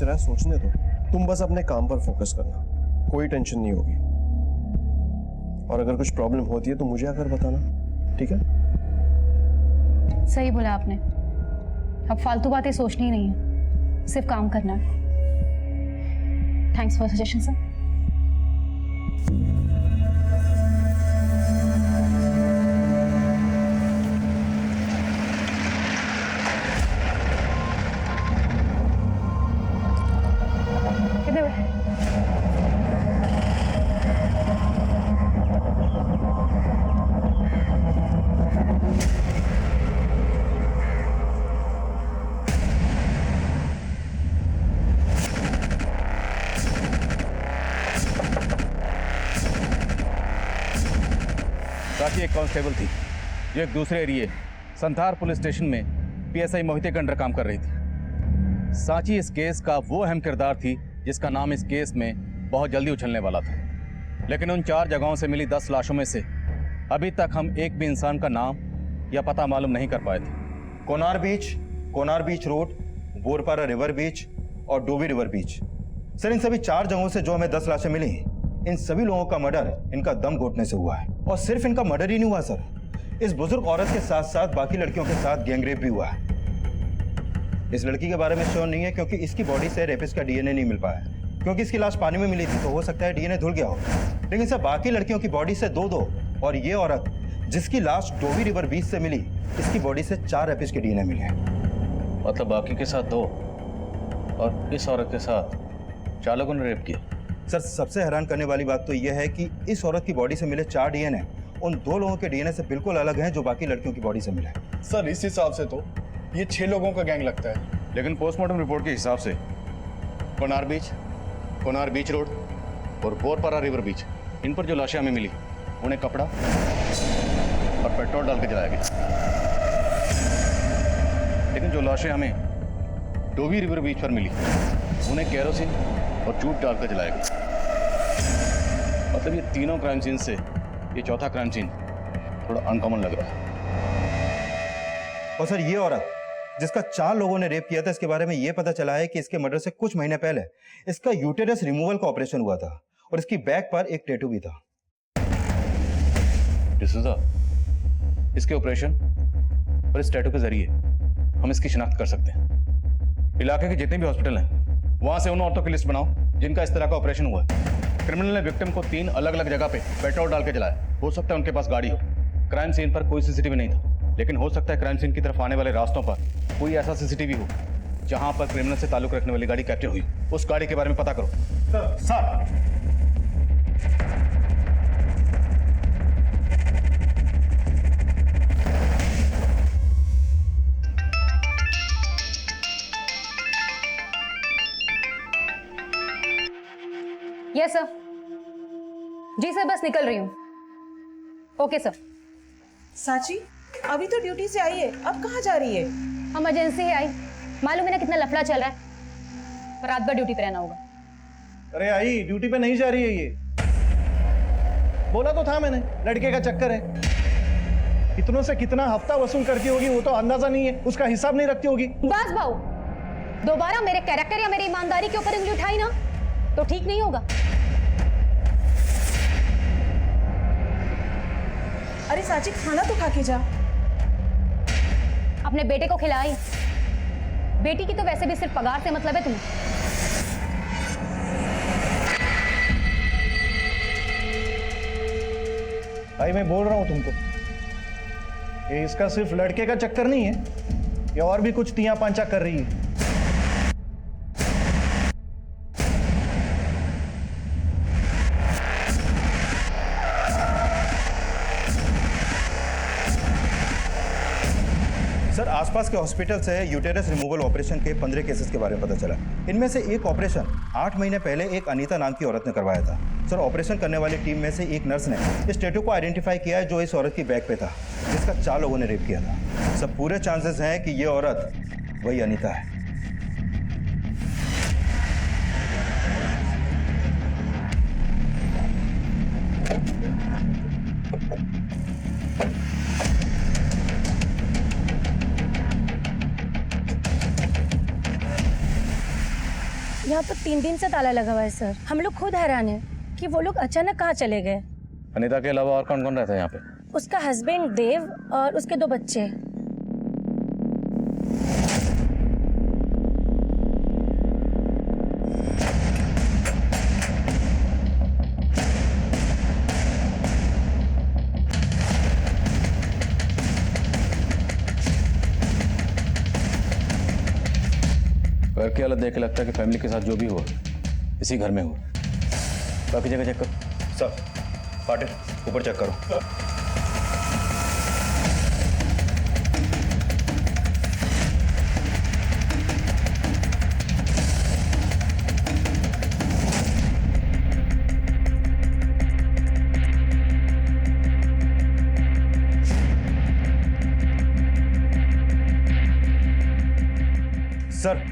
सोच रहा है सोचने दो। तुम बस अपने काम पर फोकस करना, कोई टेंशन नहीं होगी। और अगर कुछ प्रॉब्लम होती है तो मुझे आकर बताना, ठीक है? सही बोला आपने, अब फालतू बातें सोचनी ही नहीं है, सिर्फ काम करना है। Thanks for suggestion sir. साची एक कांस्टेबल थी जो एक दूसरे एरिया संथार पुलिस स्टेशन में पीएसआई मोहिते के अंडर काम कर रही थी। साची इस केस का वो अहम किरदार थी जिसका नाम इस केस में बहुत जल्दी उछलने वाला था। लेकिन उन 4 जगहों से मिली 10 लाशों में से अभी तक हम एक भी इंसान का नाम या पता मालूम नहीं कर पाए थे। कोनार बीच रोड, बोरपारा रिवर बीच और डोवी रिवर बीच। सर, इन सभी 4 जगहों से जो हमें 10 लाशें मिली, इन सभी लोगों का मर्डर इनका दम घोटने से हुआ है। और सिर्फ इनका मर्डर ही नहीं हुआ सर, इस बुजुर्ग औरत के साथ साथ बाकी लड़कियों के साथ गैंगरेप भी हुआ है। इस लड़की के बारे में श्योर नहीं है क्योंकि इसकी बॉडी से रेपिस्ट का डीएनए नहीं मिल पाया, क्योंकि इसकी लाश पानी में मिली थी तो हो सकता है डीएनए धुल गया हो। लेकिन सर, बाकी लड़कियों की बॉडी से 2-2 और ये औरत जिसकी लाश डोवी रिवर बीच से मिली, इसकी बॉडी से 4 रेपिस्ट के डीएनए मिले। मतलब बाकी के साथ 2 और इस औरत के साथ 4 लोगों ने रेप किया। सर, सबसे हैरान करने वाली बात तो यह है कि इस औरत की बॉडी से मिले 4 डीएनए उन 2 लोगों के डीएनए से बिल्कुल अलग हैं जो बाकी लड़कियों की बॉडी से मिले। सर, इस हिसाब से तो ये 6 लोगों का गैंग लगता है। लेकिन पोस्टमार्टम रिपोर्ट के हिसाब से कोनार बीच रोड और बोरपारा रिवर बीच, इन पर जो लाशें हमें मिली उन्हें कपड़ा और पेट्रोल डाल के जलाया गया। लेकिन जो लाशें हमें डोवी रिवर बीच पर मिली उन्हें केरोसिन और जूट डालकर जलाया गया। मतलब ये तीनों क्राइम सीन से ये चौथा क्राइम सीन थोड़ा अनकॉमन लग रहा है। और सर, ये औरत जिसका 4 लोगों ने रेप किया था, इसके बारे में ये पता चला है कि इसके मर्डर से कुछ महीने पहले इसका यूटेरस रिमूवल का ऑपरेशन हुआ था और इसकी बैक पर एक टैटू भी था। डिसूजा, इसके ऑपरेशन और इस टैटू के जरिए हम इसकी शिनाख्त कर सकते हैं। इलाके के जितने भी हॉस्पिटल हैं वहां से उन औरतों की लिस्ट बनाओ जिनका इस तरह का ऑपरेशन हुआ है। क्रिमिनल ने विक्टिम को 3 अलग अलग जगह पे पेट्रोल डाल के जलाया। हो सकता है उनके पास गाड़ी हो। क्राइम सीन पर कोई सीसीटीवी नहीं था, लेकिन हो सकता है क्राइम सीन की तरफ आने वाले रास्तों पर कोई ऐसा सीसीटीवी हो जहां पर क्रिमिनल से ताल्लुक रखने वाली गाड़ी कैप्चर हुई। उस गाड़ी के बारे में पता करो। Sir, yes sir. जी सर, बस निकल रही हूँ। Okay sir. साची, अभी तो ड्यूटी से आई है, अब कहाँ जा रही है? इमरजेंसी है आई, मालूम है ना कितना लफड़ा चल रहा है, पर रात भर ड्यूटी पे रहना होगा। अरे आई, ड्यूटी पे नहीं जा रही है ये। बोला तो था मैंने, लड़के का चक्कर है। इतनों से कितना हफ्ता वसूल करती होगी वो तो अंदाजा नहीं है, उसका हिसाब नहीं रखती होगी। बस भाऊ, दोबारा मेरे कैरेक्टर या मेरी ईमानदारी के ऊपर उंगली उठाई ना तो ठीक नहीं होगा। अरे साची, खाना तो खा के जा। अपने बेटे को खिलाई। बेटी की तो वैसे भी सिर्फ पगार से मतलब है तुम्हें। भाई मैं बोल रहा हूं तुमको, ये इसका सिर्फ लड़के का चक्कर नहीं है, ये और भी कुछ तिया पांचा कर रही है। सर, आसपास के हॉस्पिटल से यूटेरस रिमूवल ऑपरेशन के 15 केसेस के बारे में पता चला। इनमें से एक ऑपरेशन 8 महीने पहले एक अनीता नाम की औरत ने करवाया था। सर, ऑपरेशन करने वाली टीम में से एक नर्स ने इस टैटू को आइडेंटिफाई किया है जो इस औरत की बैक पे था, जिसका 4 लोगों ने रेप किया था। सब पूरे चांसेस हैं कि ये औरत वही अनीता है। यहाँ तो 3 दिन से ताला लगा हुआ है सर। हम लोग खुद हैरान हैं कि वो लोग अचानक कहाँ चले गए। अनीता के अलावा और कौन कौन रहता है यहाँ पे? उसका हस्बैंड देव और उसके 2 बच्चे। घर की हालत देख के लगता है कि फैमिली के साथ जो भी हुआ इसी घर में हुआ। बाकी जगह चेक करो। सर पाटिल ऊपर चेक करो। सर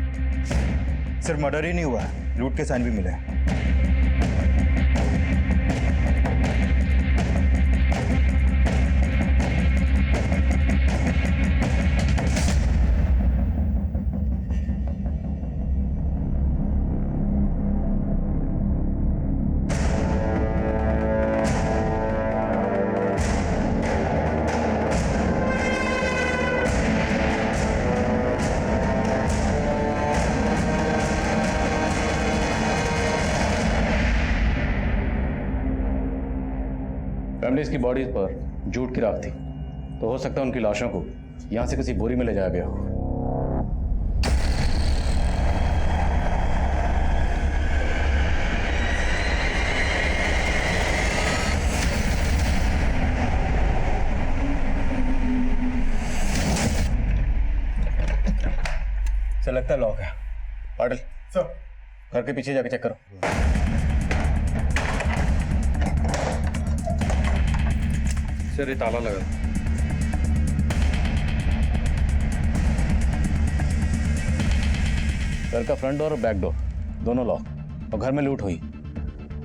सिर्फ मर्डर ही नहीं हुआ है, लूट के साइन भी मिले हैं। फैमिलीज की बॉडीज पर जूट की राख थी, तो हो सकता है उनकी लाशों को यहाँ से किसी बोरी में ले जाया गया हो। सर लगता है लॉक है। पाटिल सर घर के पीछे जाके चेक करो। सर ये ताला लगा। घर का फ्रंट डोर और बैक डोर दोनों लॉक, और घर में लूट हुई।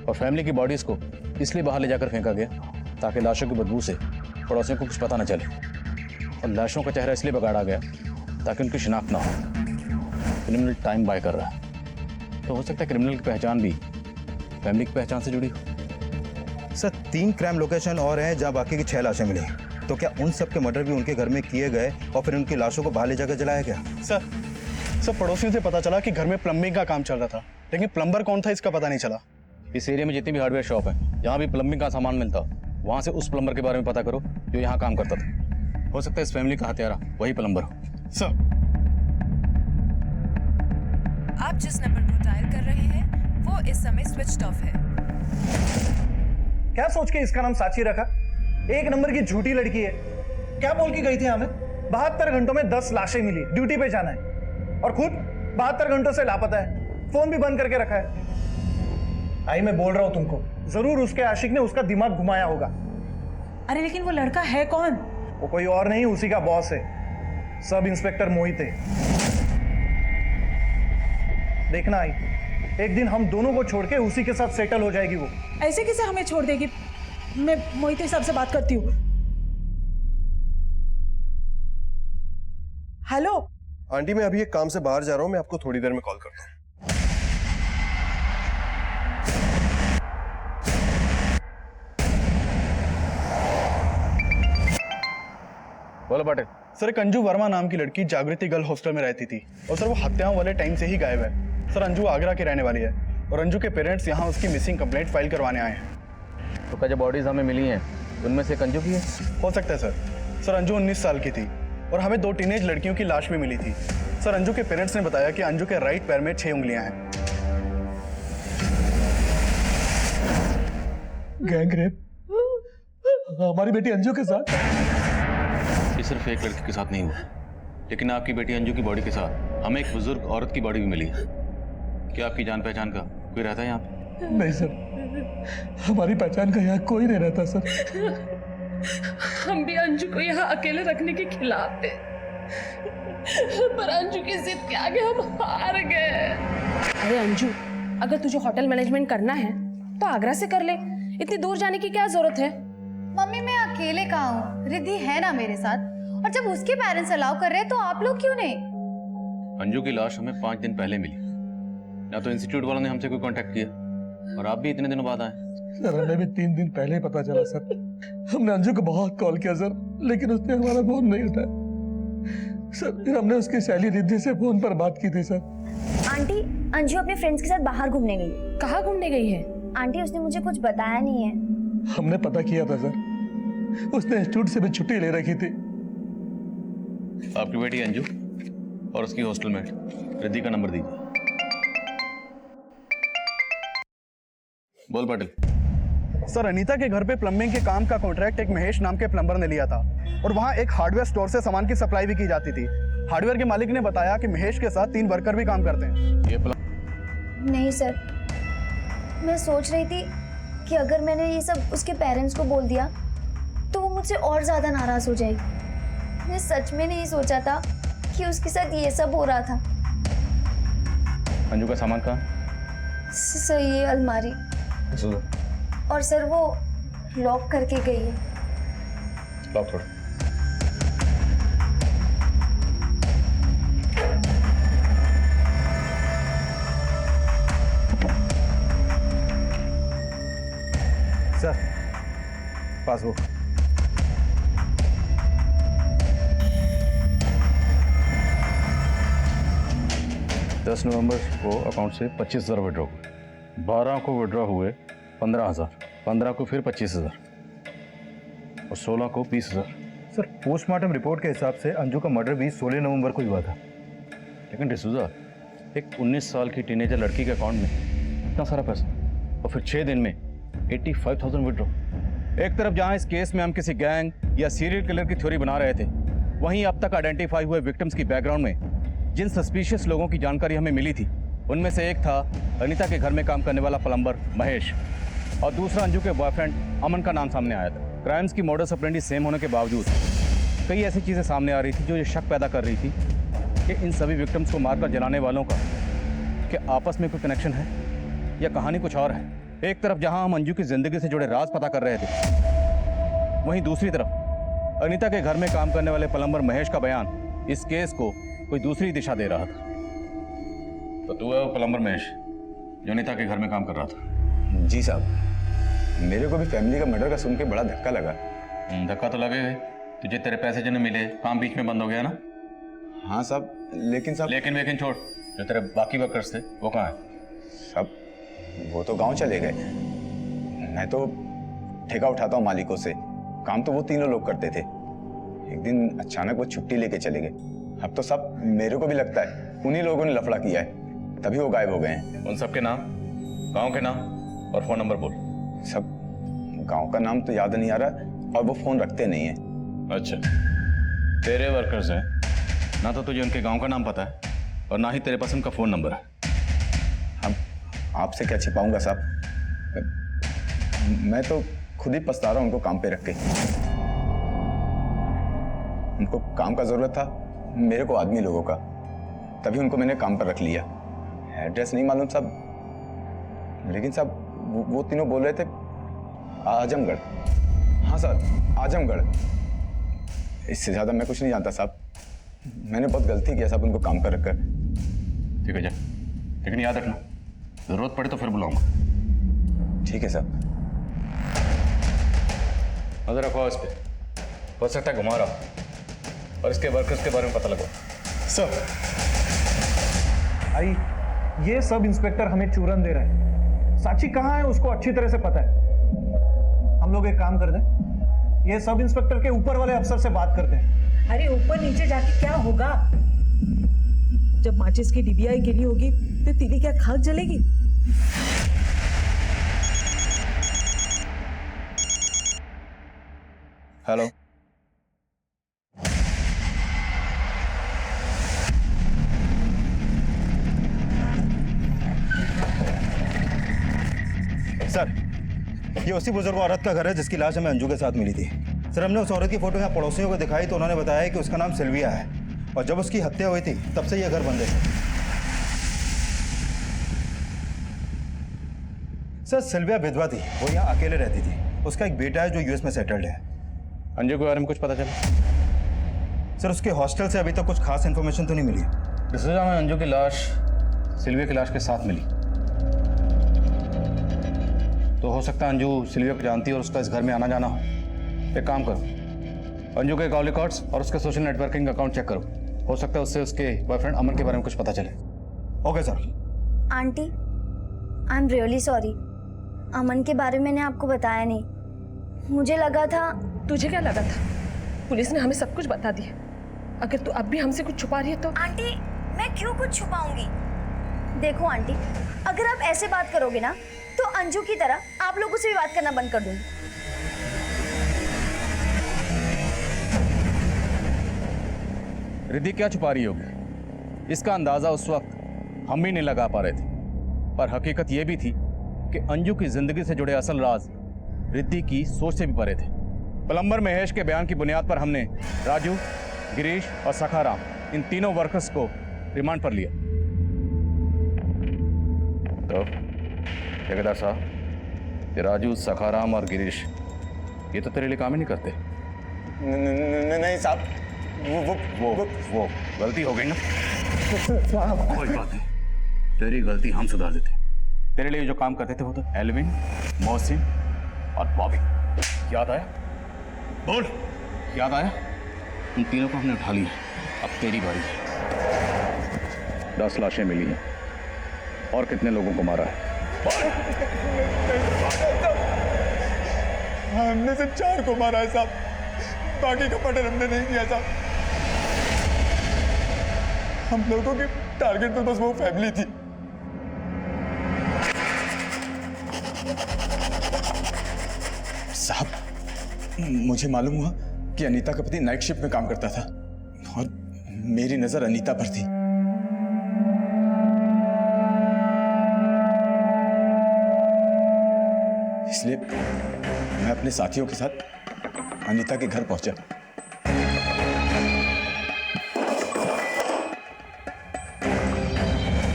और फैमिली की बॉडीज को इसलिए बाहर ले जाकर फेंका गया ताकि लाशों की बदबू से पड़ोसियों को कुछ पता न चले, और लाशों का चेहरा इसलिए बिगाड़ा गया ताकि उनकी शिनाख्त ना हो। क्रिमिनल टाइम बाय कर रहा है, तो हो सकता है क्रिमिनल की पहचान भी फैमिली की पहचान से जुड़ी हो। सर 3 क्राइम लोकेशन और हैं जहां बाकी की 6 लाशें मिली, तो क्या उन सब के मर्डर भी उनके घर में किए गए और फिर उनकी लाशों को बाहर ले जाकर जलाया गया? सर पड़ोसियों से पता चला कि घर में प्लम्बिंग का काम चल रहा था, लेकिन प्लम्बर कौन था इसका पता नहीं चला। इस एरिया में जितनी भी हार्डवेयर शॉप है जहाँ भी प्लम्बिंग का सामान मिलता, वहाँ से उस प्लम्बर के बारे में पता करो जो यहाँ काम करता था। हो सकता है इस फैमिली का हत्यारा वही प्लम्बर हो। सर आप जिस नंबर को डायल कर रहे हैं वो इस समय स्विच्ड ऑफ है। क्या सोच के इसका नाम साची रखा? 1 नंबर की झूठी लड़की है। क्या बोल के गई थी हमें? 72 घंटों में 10 लाशें मिली, ड्यूटी पे जाना है, और खुद 72 घंटों से लापता है, फोन भी बंद करके रखा है। आई मैं बोल रहा हूं तुमको, जरूर उसके आशिक ने उसका दिमाग घुमाया होगा। अरे लेकिन वो लड़का है कौन? वो कोई और नहीं, उसी का बॉस है, सब इंस्पेक्टर मोहित है। देखना आई, एक दिन हम दोनों को छोड़ के उसी के साथ सेटल हो जाएगी वो। ऐसे कैसे हमें छोड़ देगी? मैं मोहित साहब से बात करती हूँ। हेलो आंटी, मैं अभी एक काम से बाहर जा रहा हूँ, मैं आपको थोड़ी देर में कॉल करता हूँ। बोलो पाटिल। सर एक अंजू वर्मा नाम की लड़की जागृति गर्ल हॉस्टल में रहती थी, और सर वो हत्याओं वाले टाइम से ही गायब है। सर अंजू आगरा की रहने वाली है, और अंजू के पेरेंट्स यहाँ उसकी मिसिंग कंप्लेंट फाइल करवाने आए हैं। तो क्या जो बॉडीज हमें मिली हैं उनमें से एक अंजू की है? हो सकता है सर। सर अंजू 19 साल की थी, और हमें 2 टीनेज लड़कियों की लाश भी मिली थी। सर अंजू के पेरेंट्स ने बताया कि अंजू के राइट पैर में 6 उंगलियां हैं। गैंग रेप हमारी बेटी अंजू के साथ? ये सिर्फ एक लड़की के साथ नहीं हुआ, लेकिन आपकी बेटी अंजू की बॉडी के साथ हमें एक बुजुर्ग औरत की बॉडी भी मिली है। क्या आपकी जान पहचान का कोई रहता है यहाँ पे? नहीं सर, हमारी पहचान का यहाँ कोई नहीं रहता सर। हम भी अंजू को यहाँ अकेले रखने के खिलाफ थे, पर अंजू की जिद के आगे हम हार गए। अरे अंजू, अगर तुझे होटल मैनेजमेंट करना है तो आगरा से कर ले, इतनी दूर जाने की क्या जरूरत है? मम्मी मैं अकेले कहाँ हूँ, रिद्धि है ना मेरे साथ, और जब उसके पेरेंट्स अलाउ कर रहे हैं तो आप लोग क्यों नहीं? अंजू की लाश हमें 5 दिन पहले मिली, ना तो इंस्टीट्यूट वालों ने हमसे कोई कांटेक्ट किया और आप भी इतने दिनों बाद आए। सर हमें भी 3 दिन पहले ही पता चला सर। हमने अंजू को बहुत कॉल किया सर, लेकिन उसने हमारा फोन नहीं उठाया सर। फिर हमने उसकी सहेली रिद्धि से फोन पर बात की थी सर। आंटी, अंजू अपने फ्रेंड्स के साथ बाहर घूमने गई। कहाँ घूमने गई है? आंटी, उसने मुझे कुछ बताया नहीं है। हमने पता किया था सर, उसने इंस्टीट्यूट से भी छुट्टी ले रखी थी। आपकी बेटी अंजू और उसकी हॉस्टल मेट रिद्धि का नंबर दीजिए। बोल पाटिल। सर, अनीता के घर पे प्लम्बिंग के काम का कॉन्ट्रैक्ट एक महेश नाम के प्लम्बर ने लिया था और वहाँ एक हार्डवेयर स्टोर से सामान की सप्लाई भी की जाती थी। हार्डवेयर के मालिक ने बताया कि महेश के साथ 3 वर्कर भी काम करते हैं। ये नहीं सर, मैं सोच रही थी कि अगर मैंने ये सब उसके पेरेंट्स को बोल दिया तो वो मुझसे और ज्यादा नाराज हो जाएगी। मैं सच में नहीं सोचा था कि उसके साथ ये सब हो रहा था। अंजू का सामान कहाँ? सर, ये अलमारी। और सर वो लॉक करके गई है। लॉक छोड़ो। Sir, passbook. दस नवंबर को अकाउंट से 25,000 विड्रॉ हुए, 12 को विड्रॉ हुए 15,000, 15 को फिर 25,000 और 16 को 20,000। सर, पोस्टमार्टम रिपोर्ट के हिसाब से अंजू का मर्डर भी 16 नवंबर को हुआ था। लेकिन डिसूजा, एक 19 साल की टीनेजर लड़की के अकाउंट में इतना सारा पैसा और फिर 6 दिन में 85,000 विड्रॉ। एक तरफ जहां इस केस में हम किसी गैंग या सीरियल किलर की थ्योरी बना रहे थे, वहीं अब तक आइडेंटिफाई हुए विक्टिम्स की बैकग्राउंड में जिन सस्पिशियस लोगों की जानकारी हमें मिली थी, उनमें से एक था अनीता के घर में काम करने वाला प्लम्बर महेश और दूसरा अंजू के बॉयफ्रेंड अमन का नाम सामने आया था। क्राइम्स की मॉडस ऑपरेंडी सेम होने के बावजूद कई ऐसी चीज़ें सामने आ रही थी जो ये शक पैदा कर रही थी कि इन सभी विक्टिम्स को मारकर जलाने वालों का कि आपस में कोई कनेक्शन है या कहानी कुछ और है। एक तरफ जहां हम अंजू की जिंदगी से जुड़े राज पता कर रहे थे, वहीं दूसरी तरफ अनीता के घर में काम करने वाले प्लम्बर महेश का बयान इस केस को कोई दूसरी दिशा दे रहा था। तो तू है वो प्लम्बर महेश जो अनीता के घर में काम कर रहा था? जी साहब, मेरे को भी फैमिली का मर्डर का सुन के बड़ा धक्का लगा। धक्का तो लगेगा। तुझे तेरे पैसे जो नहीं मिले, काम बीच में बंद हो गया ना? हाँ साहब, लेकिन साहब लेकिन छोड़, जो तेरे बाकी वर्कर्स थे वो कहाँ है? साहब, वो तो गांव चले गए। मैं तो ठेका उठाता हूँ मालिकों से, काम तो वो तीनों लोग करते थे। एक दिन अचानक वो छुट्टी लेके चले गए। अब तो सब मेरे को भी लगता है उन्हीं लोगों ने लफड़ा किया है, तभी वो गायब हो गए हैं। उन सब के नाम, गांव के नाम और फोन नंबर बोल। सब गांव का नाम तो याद नहीं आ रहा और वो फोन रखते नहीं है। अच्छा, तेरे वर्कर्स हैं ना, तो तुझे उनके गांव का नाम पता है और ना ही तेरे पास उनका फोन नंबर है। अब आपसे क्या छिपाऊंगा साहब, मैं तो खुद ही पछता रहा हूं उनको काम पे रख के। उनको काम का जरूरत था, मेरे को आदमी लोगों का, तभी उनको मैंने काम पर रख लिया। एड्रेस नहीं मालूम साहब, लेकिन साहब वो तीनों बोल रहे थे आजमगढ़। हाँ सर, आजमगढ़। इससे ज्यादा मैं कुछ नहीं जानता साहब। मैंने बहुत गलती किया साहब उनको काम पर रखकर। ठीक है जा, लेकिन याद रखना जरूरत पड़े तो फिर बुलाऊंगा। ठीक है साहब। नजर रखो इस पे, हो सकता है घुमा रहा और इसके वर्कर्स के बारे में पता लगो। सर, आई ये सब इंस्पेक्टर हमें चूरन दे रहे हैं। साची कहाँ है उसको अच्छी तरह से पता है। हम लोग एक काम कर दें, ये सब इंस्पेक्टर के ऊपर वाले अफसर से बात करते हैं। अरे ऊपर नीचे जाके क्या होगा? जब माचिस की डिबिया गिरी होगी तो तीली क्या खाक जलेगी? हेलो, सर, ये उसी बुजुर्ग औरत का घर है जिसकी लाश हमें अंजू के साथ मिली थी। सर, हमने उस औरत की फोटो यहाँ पड़ोसियों को दिखाई तो उन्होंने बताया कि उसका नाम सिल्विया है और जब उसकी हत्या हुई थी तब से ये घर बंद है। सर, सिल्विया विधवा थी, वो यहाँ अकेले रहती थी। उसका एक बेटा है जो यूएस में सेटल्ड है। अंजू के बारे में कुछ पता चला? सर, उसके हॉस्टल से अभी तक कुछ खास इन्फॉर्मेशन तो नहीं मिली। डिसूजा में अंजू की लाश सिल्विया की लाश के साथ मिली। तो हो सकता है अंजू सिल्विया को जानती है और उसका इस घर में आना जाना हो। एक काम करो, अंजू के कॉल रिकॉर्ड्स और उसके सोशल नेटवर्किंग अकाउंट चेक करो। हो सकता है उससे उसके बॉयफ्रेंड अमन के बारे में कुछ पता चले। Okay sir. Aunty, I am really sorry. Aman के बारे में मैंने आपको बताया नहीं। मुझे लगा था। तुझे क्या लगा था? पुलिस ने हमें सब कुछ बता दिया। अगर तू अब भी हमसे कुछ छुपा रही है तो। आंटी, मैं क्यों कुछ छुपाऊंगी? देखो आंटी, अगर आप ऐसे बात करोगे ना तो अंजू की तरह आप लोगों से भी बात करना बंद कर दूंगी। रिद्धि क्या छुपा रही होगी? इसका अंदाजा उस वक्त हम भी नहीं लगा पा रहे थे, पर हकीकत यह भी थी कि अंजू की जिंदगी से जुड़े असल राज रिद्धि की सोच से भी परे थे। प्लम्बर महेश के बयान की बुनियाद पर हमने राजू, गिरीश और सखाराम इन तीनों वर्कर्स को रिमांड पर लिया। तो ठेकेदार साहब, ये राजू, सखाराम और गिरीश ये तो तेरे लिए काम ही नहीं करते। नहीं साहब, वो गलती हो गई ना। कोई बात नहीं, तेरी गलती हम सुधार देते। तेरे लिए जो काम करते थे वो तो एल्विन, मोहसिन और बॉबी। याद आया? बोल, याद आया? उन तीनों को हमने उठा लिया। अब तेरी बारी है। 10 लाशें मिली हैं और कितने लोगों को मारा है? हमने सिर्फ 4 को मारा है साहब, बाकी का मर्डर हमने नहीं किया साहब। हम लोगों के टारगेट पर बस वो फैमिली थी। साहब, मुझे मालूम हुआ कि अनीता का पति नाइट शिफ्ट में काम करता था और मेरी नजर अनीता पर थी। इसलिए मैं अपने साथियों के साथ अनीता के घर पहुंचा।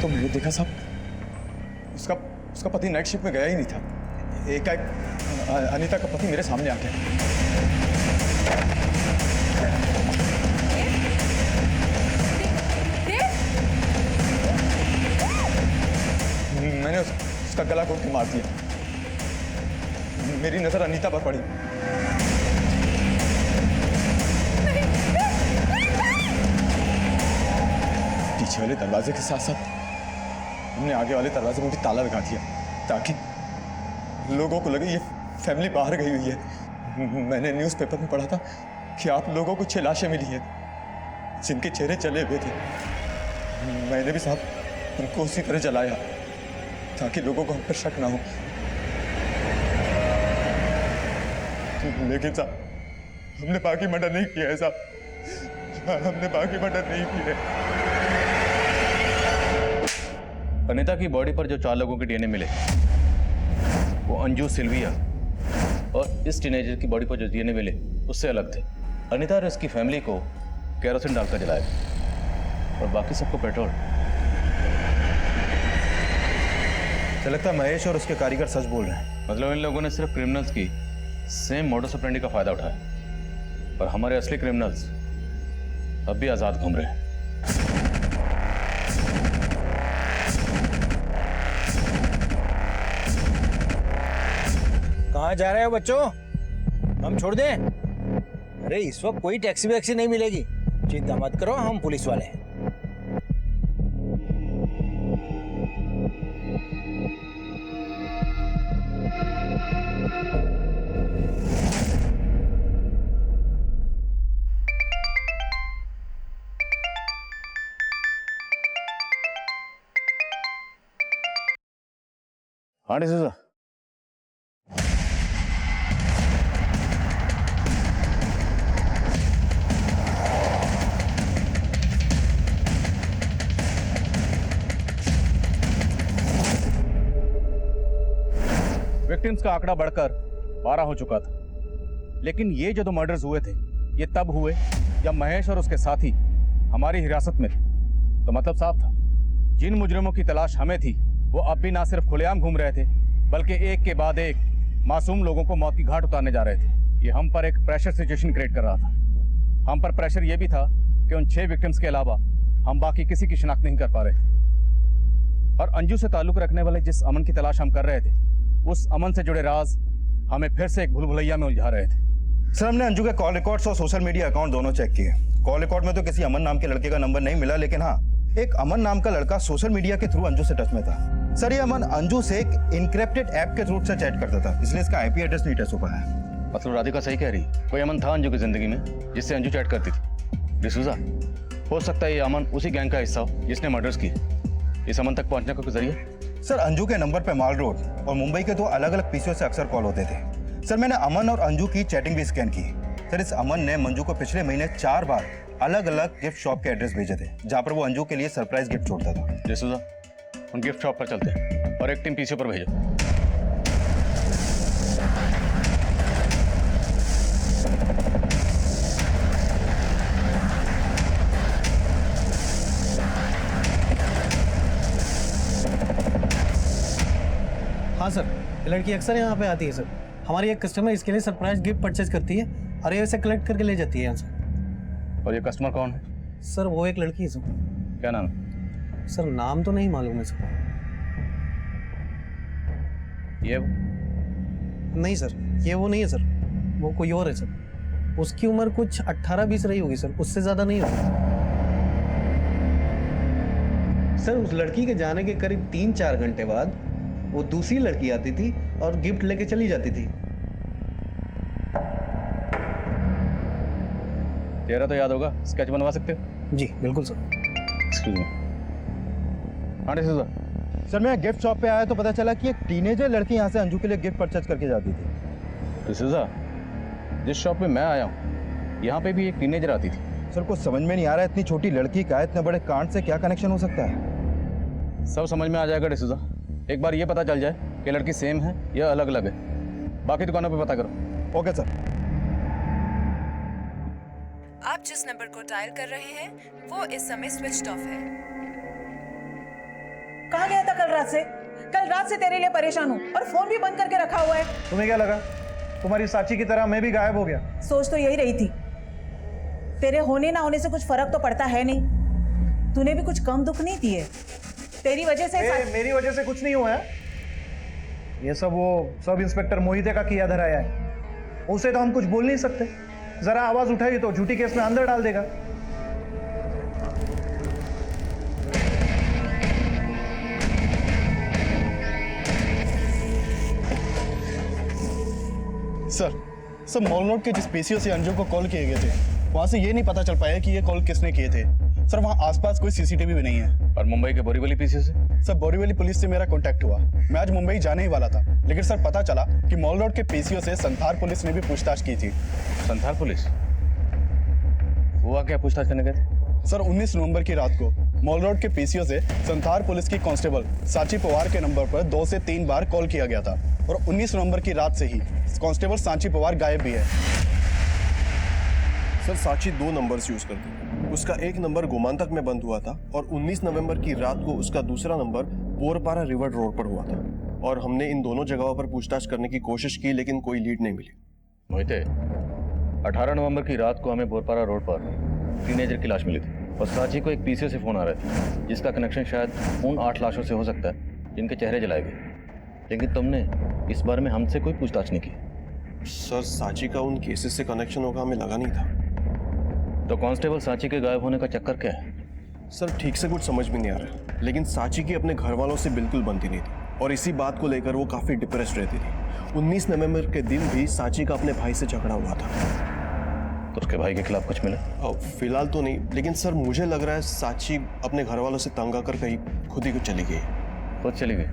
तो मैंने देखा साहब, उसका पति नाइट शिफ्ट में गया ही नहीं था। एकाएक अनीता का पति मेरे सामने आ गया। मैंने उसका गला घोट के मार दिया। मेरी नजर अनीता पर पड़ी। पीछे वाले दरवाजे के साथ साथ हमने आगे वाले दरवाजे में भी ताला लगा दिया ताकि लोगों को लगे ये फैमिली बाहर गई हुई है। मैंने न्यूज़पेपर में पढ़ा था कि आप लोगों को 6 लाशें मिली हैं जिनके चेहरे चले हुए थे। मैंने भी साहब उनको उसी तरह जलाया ताकि लोगों को हम पर शक ना हो। लेकिन साहब, हमने बाकी मर्डर नहीं किया है साहब, हमने बाकी मर्डर नहीं किया है। अनीता की बॉडी पर जो 4 लोगों के डीएनए मिले वो अंजू, सिल्विया और इस टीनेजर की बॉडी पर जो डीएनए मिले उससे अलग थे। अनीता और इसकी फैमिली को केरोसिन डालकर जलाया और बाकी सबको पेट्रोल। तो लगता है महेश और उसके कारीगर सच बोल रहे हैं। मतलब इन लोगों ने सिर्फ क्रिमिनल्स की सेम मोडस ऑपरेंडी का फायदा उठाया, पर हमारे असली क्रिमिनल्स अब भी आजाद घूम रहे हैं। कहाँ जा रहे हो बच्चों? हम छोड़ दें? अरे इस वक्त कोई टैक्सी वैक्सी नहीं मिलेगी, चिंता मत करो, हम पुलिस वाले हैं। हाँ डिसूजा, विक्टिम्स का आंकड़ा बढ़कर 12 हो चुका था, लेकिन ये जो 2 मर्डर्स हुए थे ये तब हुए जब महेश और उसके साथी हमारी हिरासत में थे। तो मतलब साफ था, जिन मुजरिमों की तलाश हमें थी वो अब भी ना सिर्फ खुलेआम घूम रहे थे बल्कि एक के बाद एक मासूम लोगों को मौत की घाट उतारने जा रहे थे। ये हम पर एक प्रेशर सिचुएशन क्रिएट कर रहा था। हम पर प्रेशर ये भी था कि उन 6 विक्टिम्स के अलावा हम बाकी किसी की शिनाख्त नहीं कर पा रहे थे। और अंजू से ताल्लुक रखने वाले जिस अमन की तलाश हम कर रहे थे, उस अमन से जुड़े राज हमें फिर से एक भूल भुलैया में उलझा रहे थे। सर हमने अंजू के कॉल रिकॉर्ड्स और सोशल मीडिया अकाउंट दोनों चेक किए। कॉल रिकॉर्ड में तो किसी अमन नाम के लड़के का नंबर नहीं मिला, लेकिन हाँ, एक अमन नाम का लड़का सोशल मीडिया के थ्रू अंजू से टच में था। सर ये अमन अंजू से एक इनक्रिप्टेड ऐप के थ्रू से चैट करता था, इसलिए इसका आईपी एड्रेस नहीं ट्रेस हो पाया। मतलब राधिका सही कह रही, कोई अमन था अंजू की जिंदगी में जिससे अंजू चैट करती थी। डिसूजा, हो सकता है ये अमन उसी गैंग का हिस्सा हो जिसने मर्डर्स की। इस अमन तक पहुंचने का कोई जरिया? सर अंजू के नंबर पे माल रोड और मुंबई के 2 अलग-अलग पीसीओ से अक्सर कॉल होते थे। सर मैंने अमन और अंजू की चैटिंग भी स्कैन की। सर इस अमन ने मंजू को पिछले महीने 4 बार अलग-अलग गिफ्ट शॉप के एड्रेस भेजे थे, जहां पर वो अंजू के लिए सरप्राइज गिफ्ट छोड़ता था। डिसूजा, उन गिफ्ट शॉप पर चलते हैं और एक टीम पीसीओ पर भेजो। हाँ सर, ये लड़की अक्सर यहाँ पे आती है सर। हमारी एक कस्टमर इसके लिए सरप्राइज गिफ्ट परचेज करती है और ये इसे कलेक्ट करके ले जाती है यहाँ से। और ये कस्टमर कौन है? सर वो एक लड़की है सर। क्या नाम है? सर नाम तो नहीं मालूम है सर। ये वो? नहीं सर, ये वो नहीं है सर, वो कोई और है सर। उसकी उम्र कुछ 18-20 रही होगी सर, उससे ज़्यादा नहीं होगी सर। उस लड़की के जाने के करीब 3-4 घंटे बाद वो दूसरी लड़की आती थी और गिफ्ट लेके चली जाती थी। चेहरा तो याद होगा, स्केच बनवा सकते हो? जी बिल्कुल सर। Excuse me. हाँ डिसूजा। सर मैं गिफ्ट शॉप पे आया तो पता चला कि एक टीनेजर लड़की यहाँ से अंजू के लिए गिफ्ट परचेज करके जाती थी। डिसूजा, जिस शॉप पे मैं आया हूँ यहाँ पे भी एक टीनेजर आती थी। सर कुछ समझ में नहीं आ रहा है, इतनी छोटी लड़की का इतने बड़े कांड से क्या कनेक्शन हो सकता है? सब समझ में आ जाएगा डिसूजा। एक बार ये पता चल जाए कि लड़की सेम है या अलग अलग है। बाकी दुकानों पे पता करो। Okay sir. आप जिस नंबर को डायल कर रहे हैं वो इस समय स्विच्ड ऑफ है। कहाँ गया था कल रात से? कल रात से तेरे लिए परेशान हूँ और फोन भी बंद करके रखा हुआ है। तुम्हें क्या लगा तुम्हारी साची की तरह मैं भी गायब हो गया? सोच तो यही रही थी। तेरे होने ना होने से कुछ फर्क तो पड़ता है नहीं। तूने भी कुछ कम दुख नहीं दिए। तेरी वजह से मेरी वजह से कुछ नहीं हुआ है। ये सब वो सब इंस्पेक्टर मोहिते का किया धराया है। उसे तो हम कुछ बोल नहीं सकते। जरा आवाज उठाई तो झूठी केस में अंदर डाल देगा। सर मॉल रोड के जिस पीसीओ से अंजू को कॉल किए गए थे, वहां से ये नहीं पता चल पाया कि ये कॉल किसने किए थे। सर वहाँ आसपास कोई सीसीटीवी भी नहीं है। और मुंबई के बोरीवली पीसीओ से? सर बोरीवली पुलिस से मेरा कांटेक्ट हुआ। मैं आज मुंबई जाने ही वाला था, लेकिन सर पता चला कि मॉल रोड के पीसीओ से संथार पुलिस ने भी पूछताछ की थी। संथार पुलिस? हुआ क्या पूछताछ करने गए थे? सर 19 नवंबर की रात को मॉल रोड के पीसीओ से संथार पुलिस की कांस्टेबल साची पवार के नंबर पर 2 से 3 बार कॉल किया गया था और 19 नवंबर की रात से ही कांस्टेबल सांची पवार गायब भी है। सर साची 2 नंबर्स यूज करती है। उसका एक नंबर गोमांतक में बंद हुआ था और 19 नवंबर की रात को उसका दूसरा नंबर बोरपारा रिवर रोड पर हुआ था और हमने इन दोनों जगहों पर पूछताछ करने की कोशिश की, लेकिन कोई लीड नहीं मिली। मोहिते, 18 नवंबर की रात को हमें बोरपारा रोड पर टीनेजर की लाश मिली थी और साची को एक पीसीओ से फोन आ रहा था जिसका कनेक्शन शायद उन 8 लाशों से हो सकता है जिनके चेहरे जलाए गए। लेकिन तुमने इस बारे में हमसे कोई पूछताछ नहीं की। सर साची का उन केसेस से कनेक्शन होगा हमें लगा नहीं था। तो कांस्टेबल साची के गायब होने का चक्कर क्या है? सर ठीक से कुछ समझ में नहीं आ रहा, लेकिन साची की अपने घर वालों से बिल्कुल बनती नहीं थी और इसी बात को लेकर वो काफी डिप्रेस्ड रहती थी। 19 नवंबर के दिन भी साची का अपने भाई से झगड़ा हुआ था। तो उसके भाई के खिलाफ कुछ मिला? फिलहाल तो नहीं, लेकिन सर मुझे लग रहा है साची अपने घर वालों से तंग आकर कहीं खुद ही चली गई। खुद चली गई?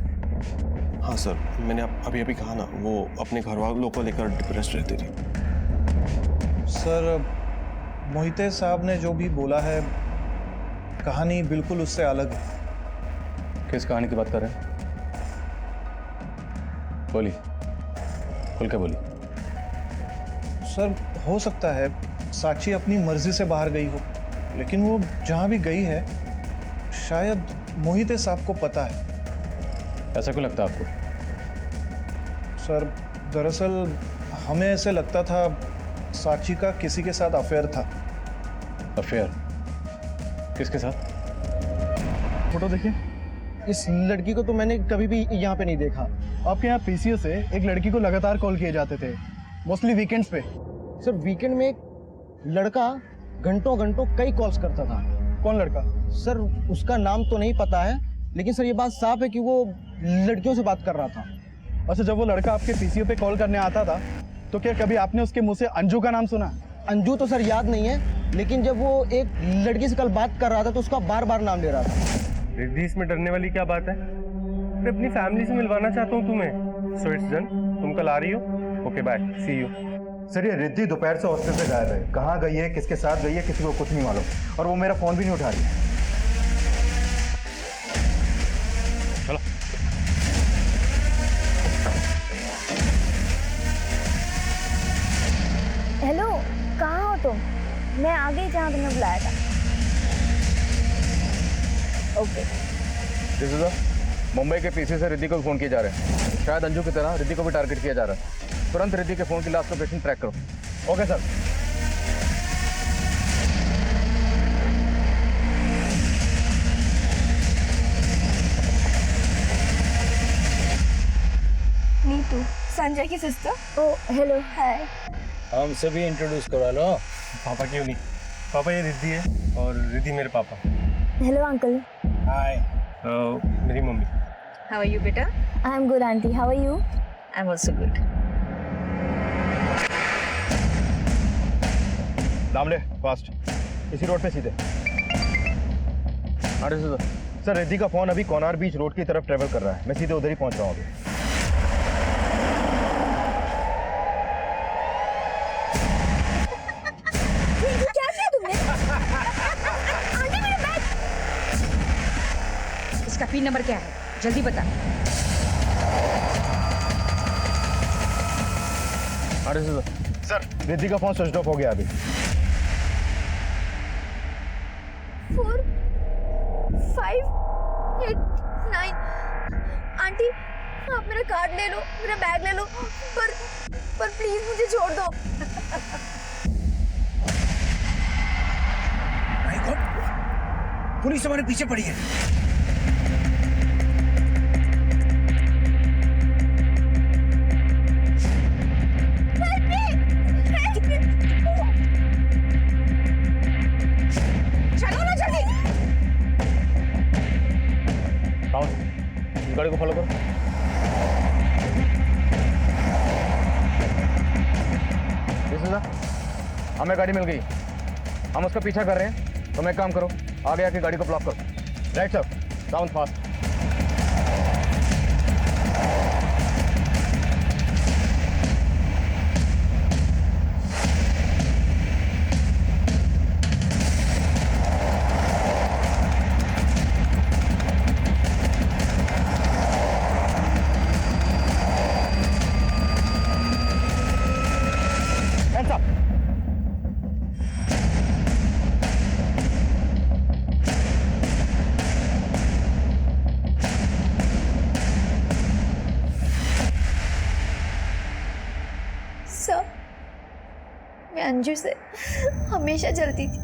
हाँ सर, मैंने अभी अभी कहा ना, वो अपने घर वालों को लेकर डिप्रेस्ड रहती थी। सर मोहिते साहब ने जो भी बोला है कहानी बिल्कुल उससे अलग है। किस कहानी की बात कर रहे हैं? बोली, खुल के बोली। सर हो सकता है साची अपनी मर्जी से बाहर गई हो, लेकिन वो जहां भी गई है शायद मोहिते साहब को पता है। ऐसा क्यों लगता है आपको? सर दरअसल हमें ऐसे लगता था साची का किसी के साथ अफेयर था। अफेयर? किसके साथ? फोटो देखिए। इस लड़की को तो मैंने कभी भी यहाँ पे नहीं देखा। आपके यहाँ पीसीओ से एक लड़की को लगातार कॉल किए जाते थे, मोस्टली वीकेंड्स पे। सर वीकेंड में एक लड़का घंटों घंटों कई कॉल्स करता था। कौन लड़का? सर उसका नाम तो नहीं पता है, लेकिन सर ये बात साफ है कि वो लड़कियों से बात कर रहा था। अच्छा, जब वो लड़का आपके पीसीओ पे कॉल करने आता था तो क्या कभी आपने उसके मुंह से अंजू का नाम सुना? अंजू तो सर याद नहीं है, लेकिन जब वो एक लड़की से कल बात कर रहा था तो उसका बार बार नाम ले रहा था। रिद्धि, इसमें डरने वाली क्या बात है? मैं अपनी फैमिली से मिलवाना चाहता हूँ तुम्हें। So it's done. तुम कल आ रही हो? Okay bye, see you. Sir ये रिद्धि दोपहर से हॉस्टल से गायब है। कहाँ गई है, किसके साथ गई है, किसी को कुछ नहीं मालूम, और वो मेरा फोन भी नहीं उठा रही है। चलो। हेलो, कहाँ हो तुम? मैं आ गई जहाँ तुमने बुलाया था। ओके। मुंबई के पीसी से रिद्धि को फोन किए जा रहे हैं। शायद अंजू की तरह रिद्धि को भी टारगेट किया जा रहा है। तुरंत रिद्धि के फोन की लास्ट लोकेशन ट्रैक करो। Okay sir. नीतू, संजय की सिस्टर। ओ हेलो, हाय। हम सभी इंट्रोड्यूस करा लो। पापा क्यों नहीं? पापा ये रिद्धि है और रिद्धि मेरे पापा। Hello uncle. हाय। मेरी मम्मी। हाउ आर यू बेटा? I am good aunty, how are you? I am also good. Damle fast, इसी रोड पे सीधे। सर रिद्धि का फोन अभी कोनार बीच रोड की तरफ ट्रेवल कर रहा है। मैं सीधे उधर ही पहुंच रहा हूँ अभी। क्या किया तुमने? आंटी मेरा बैग। इसका पिन नंबर क्या है? जल्दी बता। सर रिद्धि का फोन स्विच ऑफ हो गया अभी। 4 5 8 9। आंटी आप मेरा कार्ड ले लो, मेरा बैग ले लो, पर प्लीज मुझे छोड़ दो। पुलिस हमारे पीछे पड़ी है। चलो ना जल्दी। गाड़ी को फॉलो करो। हमें गाड़ी मिल गई, हम उसका पीछा कर रहे हैं। तुम एक काम करो, आगे आके गाड़ी को ब्लॉक करो। Right sir, down fast. Hands up. Sir, मैं अंजू से हमेशा जलती थी।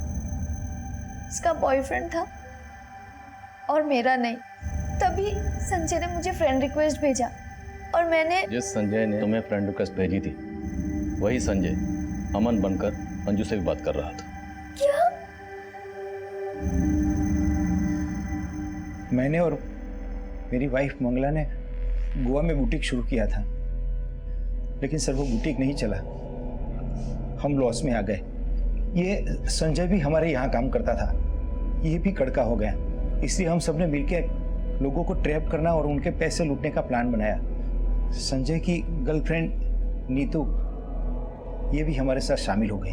उसका बॉयफ्रेंड था और मेरा नहीं। तभी संजय ने मुझे फ्रेंड रिक्वेस्ट भेजा और मैंने जिस संजय ने तुम्हें फ्रेंड रिक्वेस्ट भेजी थी, वही संजय अमन बनकर अंजू से भी बात कर रहा था। क्या? मैंने और मेरी वाइफ मंगला ने गोवा में बुटीक शुरू किया था, लेकिन सर वो बुटीक नहीं चला। हम लॉस में आ गए। ये संजय भी हमारे यहाँ काम करता था, ये भी कड़का हो गया। इसलिए हम सबने मिलकर लोगों को ट्रैप करना और उनके पैसे लूटने का प्लान बनाया। संजय की गर्लफ्रेंड नीतू, ये भी हमारे साथ शामिल हो गई।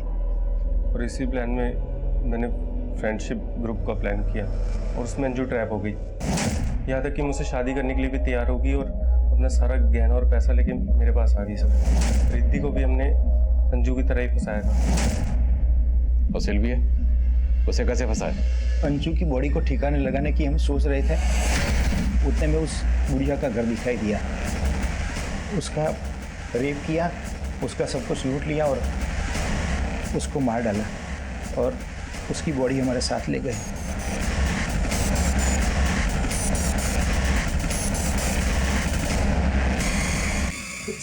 और इसी प्लान में मैंने फ्रेंडशिप ग्रुप का प्लान किया और उसमें अंजू ट्रैप हो गई। यहाँ तक कि मुझसे शादी करने के लिए भी तैयार होगी और अपना सारा गहना और पैसा लेके मेरे पास आ गई। सब रिद्धि को भी हमने अंजू की तरह ही फंसाया था। और सिल्वी है, उसे कैसे फंसाया? अंजू की बॉडी को ठिकाने लगाने की हम सोच रहे थे, उतने में उस बुढ़िया का घर दिखाई दिया। उसका रेप किया, उसका सब कुछ लूट लिया और उसको मार डाला और उसकी बॉडी हमारे साथ ले गए।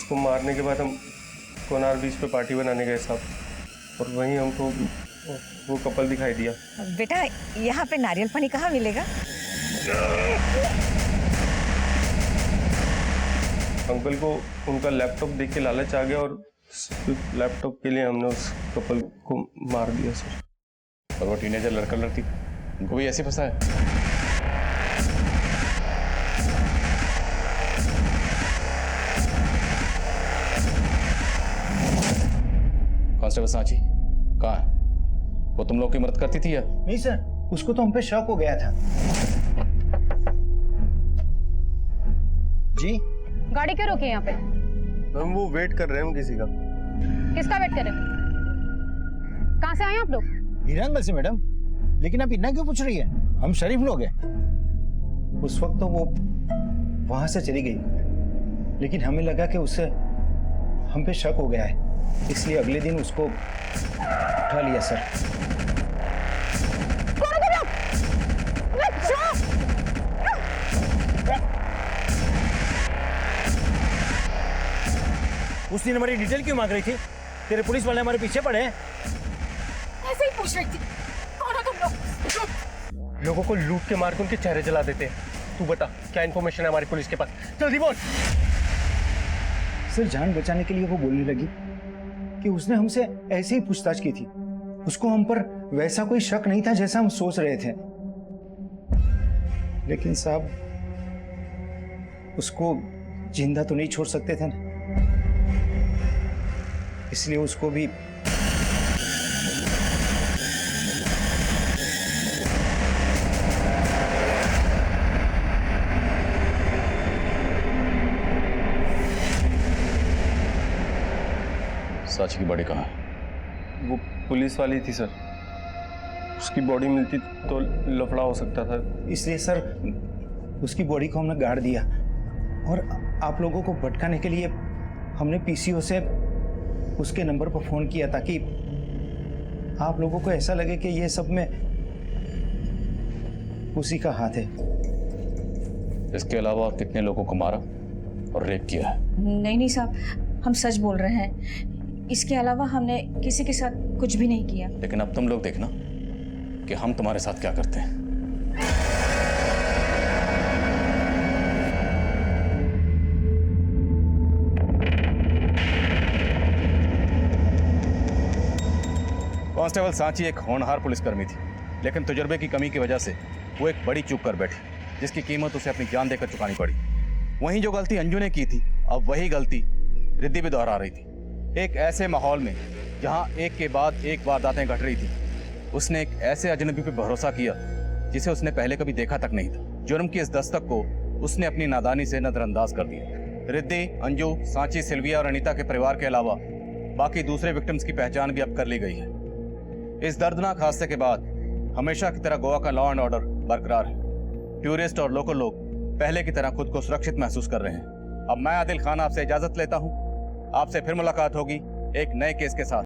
उसको मारने के बाद हम कोनार बीच पे पार्टी बनाने गए साहब, और वहीं हमको वो कपल दिखाई दिया। बेटा यहाँ पे नारियल पानी कहाँ मिलेगा? अंकल को उनका लैपटॉप देख के लालच आ गया और लैपटॉप के लिए हमने उस कपल को मार दिया सर। और वो टीनेजर लड़का लड़की उनको भी ऐसे फंसा है? कांस्टेबल सांची कहाँ है? वो तुम लोग की मदद करती थी या? नहीं सर, उसको तो हम पे शक हो गया था। जी गाड़ी क्यों रोकी यहाँ पे? हम वो वेट कर रहे हैं किसी का। किसका वेट कर रहे हो? कहाँ से आए आप लोग? हीरानगर से मैडम। लेकिन आप इतना क्यों पूछ रही है? हम शरीफ लोग हैं। उस वक्त तो वो वहां से चली गई, लेकिन हमें लगा कि उससे हम पे शक हो गया है, इसलिए अगले दिन उसको उठा लिया सर। उस दिन हमारी डिटेल क्यों मांग रही थी? तेरे पुलिस वाले हमारे पीछे पड़े हैं। ऐसे ही पूछ रही थी। कौन हो तुम लोग? लोगों को लूट के मार के उनके चेहरे जला देते हैं। तू बता क्या इन्फॉर्मेशन है हमारी पुलिस के पास? जल्दी बोल। सर जान बचाने के लिए वो बोलने लगी कि उसने हमसे ऐसे ही पूछताछ की थी। उसको हम पर वैसा कोई शक नहीं था जैसा हम सोच रहे थे। लेकिन साहब उसको जिंदा तो नहीं छोड़ सकते थे ना, इसलिए उसको भी सांची की बॉडी कहाँ है? वो पुलिस वाली थी सर, उसकी बॉडी मिलती तो लफड़ा हो सकता था, इसलिए सर उसकी बॉडी को हमने गाड़ दिया। और आप लोगों को भटकाने के लिए हमने पीसीओ से उसके नंबर पर फोन किया ताकि आप लोगों को ऐसा लगे कि ये सब में उसी का हाथ है। इसके अलावा और कितने लोगों को मारा और रेप किया है? नहीं नहीं साहब, हम सच बोल रहे हैं। इसके अलावा हमने किसी के साथ कुछ भी नहीं किया। लेकिन अब तुम लोग देखना कि हम तुम्हारे साथ क्या करते हैं। कांस्टेबल सांची एक होनहार पुलिसकर्मी थी, लेकिन तजुर्बे की कमी की वजह से वो एक बड़ी चूक कर बैठी, जिसकी कीमत उसे अपनी जान देकर चुकानी पड़ी। वहीं जो गलती अंजू ने की थी, अब वही गलती रिद्धि भी दोहरा रही थी। एक ऐसे माहौल में जहां एक के बाद एक वारदातें घट रही थी, उसने एक ऐसे अजनबी पे भरोसा किया जिसे उसने पहले कभी देखा तक नहीं था। जुर्म की इस दस्तक को उसने अपनी नादानी से नजरअंदाज कर दिया। रिद्धि, अंजू, सांची, सिल्विया और अनीता के परिवार के अलावा बाकी दूसरे विक्टिम्स की पहचान भी अब कर ली गई है। इस दर्दनाक हादसे के बाद हमेशा की तरह गोवा का लॉ एंड ऑर्डर बरकरार है। टूरिस्ट और लोकल लोग पहले की तरह खुद को सुरक्षित महसूस कर रहे हैं। अब मैं आदिल खान आपसे इजाजत लेता हूं। आपसे फिर मुलाकात होगी एक नए केस के साथ।